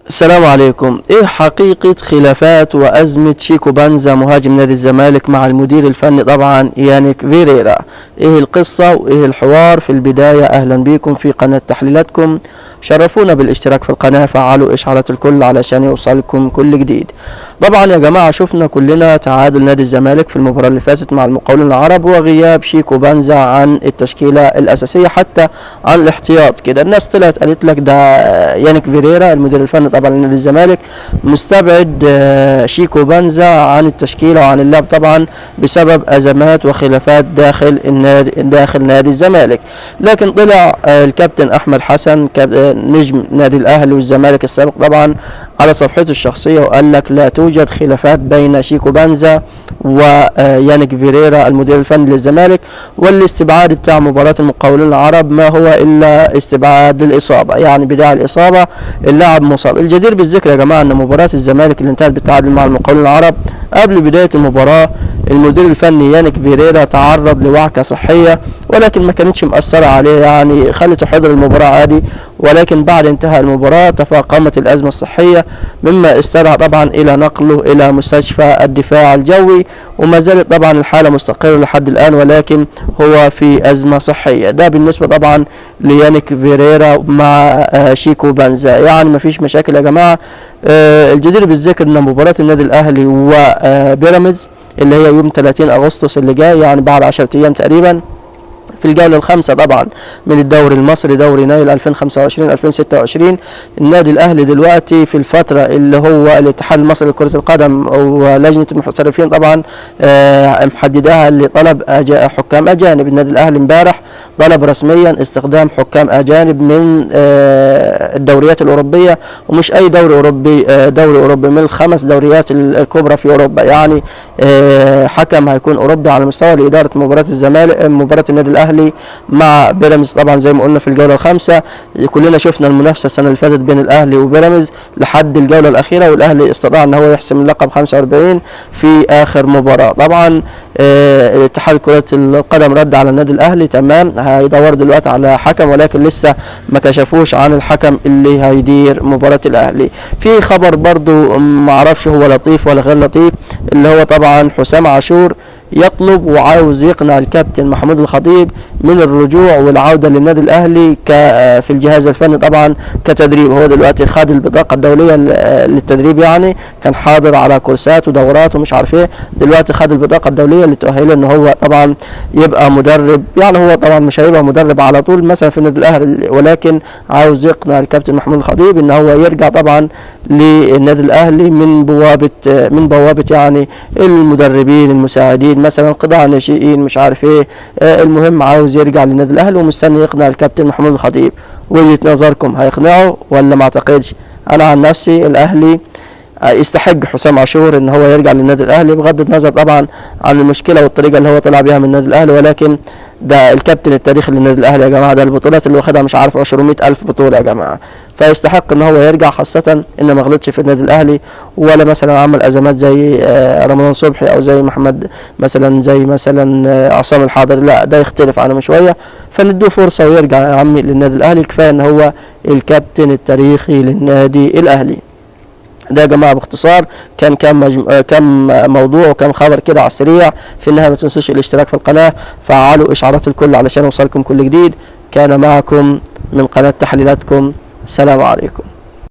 السلام عليكم. ايه حقيقة خلافات وازمة شيكو بانزا مهاجم نادي الزمالك مع المدير الفني طبعا يانيك فيريرا؟ ايه القصة وايه الحوار؟ في البداية اهلا بيكم في قناة تحليلاتكم، شرفونا بالاشتراك في القناة، فعلوا اشعارات الكل علشان يوصلكم كل جديد. طبعا يا جماعة شفنا كلنا تعادل نادي الزمالك في المباراة اللي فاتت مع المقاولون العرب وغياب شيكو بانزا عن التشكيلة الاساسية حتى عن الاحتياط كده. الناس طلعت قالت لك ده يانيك فيريرا المدير الفني طبعا لنادي الزمالك مستبعد شيكو بانزا عن التشكيلة وعن اللعب طبعا بسبب ازمات وخلافات داخل نادي الزمالك. لكن طلع الكابتن احمد حسن نجم نادي الاهلي والزمالك السابق طبعا على صفحته الشخصية وقال لك لا توجد خلافات بين شيكو بانزا ويانيك فيريرا المدير الفني للزمالك، والاستبعاد بتاع مباراة المقاولون العرب ما هو الا استبعاد للاصابة، يعني بداعي الاصابة اللاعب مصاب. الجدير بالذكر يا جماعة ان مباراة الزمالك اللي انتهت بالتعادل مع المقاولون العرب قبل بداية المباراة المدير الفني يانيك فيريرا تعرض لوعكة صحية ولكن ما كانتش مأثرة عليه، يعني خلته حضر المباراة عادي، ولكن بعد انتهاء المباراة تفاقمت الأزمة الصحية مما استدعى طبعا إلى نقله إلى مستشفى الدفاع الجوي، وما زالت طبعا الحالة مستقرة لحد الآن ولكن هو في أزمة صحية. ده بالنسبة طبعا ليانيك فيريرا مع شيكو بانزا، يعني ما فيش مشاكل يا جماعة. الجدير بالذكر ان مباراة النادي الأهلي وبيراميدز اللي هي يوم 30 أغسطس اللي جاي، يعني بعد 10 أيام تقريبا، في الجولة الخامسة طبعا من الدوري المصري دوري نايل 2025-2026. النادي الأهلي دلوقتي في الفترة اللي هو الاتحاد المصري لكرة القدم ولجنة المحترفين طبعا محددها لطلب حكام أجانب. النادي الأهلي امبارح طلب رسميا استخدام حكام أجانب من الدوريات الأوروبية، ومش أي دوري أوروبي، دوري أوروبي من الخمس دوريات الكبرى في أوروبا، يعني حكم هيكون أوروبي على مستوى لإدارة مباراة الزمالك مباراة النادي الأهلي مع بيراميدز طبعا زي ما قلنا في الجولة الخامسة. كلنا شفنا المنافسة السنة اللي فاتت بين الأهلي وبيراميدز لحد الجولة الأخيرة، والأهلي استطاع أن هو يحسم اللقب 45 في آخر مباراة. طبعا الاتحاد كرة القدم رد على النادي الأهلي، تمام هيدور دلوقتي على حكم ولكن لسه ما كشفوش عن الحكم اللي هيدير مباراة الأهلي. في خبر برضو معرفش هو لطيف ولا غير لطيف، اللي هو طبعا حسام عاشور يطلب وعاوز يقنع الكابتن محمود الخطيب من الرجوع والعودة للنادي الأهلي في الجهاز الفني طبعا كتدريب. هو دلوقتي خد البطاقة الدولية للتدريب، يعني كان حاضر على كورسات ودورات ومش عارف ايه، دلوقتي خد البطاقة الدولية اللي تؤهله ان هو طبعا يبقى مدرب. يعني هو طبعا مش هيبقى مدرب على طول مثلا في النادي الأهلي، ولكن عاوز يقنع الكابتن محمود الخطيب ان هو يرجع طبعا للنادي الأهلي من بوابة يعني المدربين المساعدين مثلا قطاع ناشئين مش عارف ايه. المهم عاوز يرجع للنادي الاهلي ومستني يقنع الكابتن محمود الخطيب. وجهة نظركم هيقنعه ولا ما اعتقدش؟ انا عن نفسي الاهلي يستحق حسام عاشور ان هو يرجع للنادي الاهلي بغض النظر طبعا عن المشكله والطريقه اللي هو طلع بيها من النادي الاهلي، ولكن ده الكابتن التاريخي للنادي الاهلي يا جماعه، ده البطولات اللي واخدها مش عارف 200,000 بطوله يا جماعه، فيستحق ان هو يرجع، خاصه ان ما غلطش في النادي الاهلي ولا مثلا عمل ازمات زي رمضان صبحي او زي محمد مثلا زي مثلا عصام الحضري، لا ده يختلف عنهم شويه، فندوه فرصه ويرجع يا عمي للنادي الاهلي. كفايه ان هو الكابتن التاريخي للنادي الاهلي. ده يا جماعه باختصار كان كم موضوع وكم خبر كده على السريع. في النهايه ما تنسوش الاشتراك في القناه، فعلوا اشعارات الكل علشان يوصلكم كل جديد. كان معكم من قناه تحليلاتكم، السلام عليكم.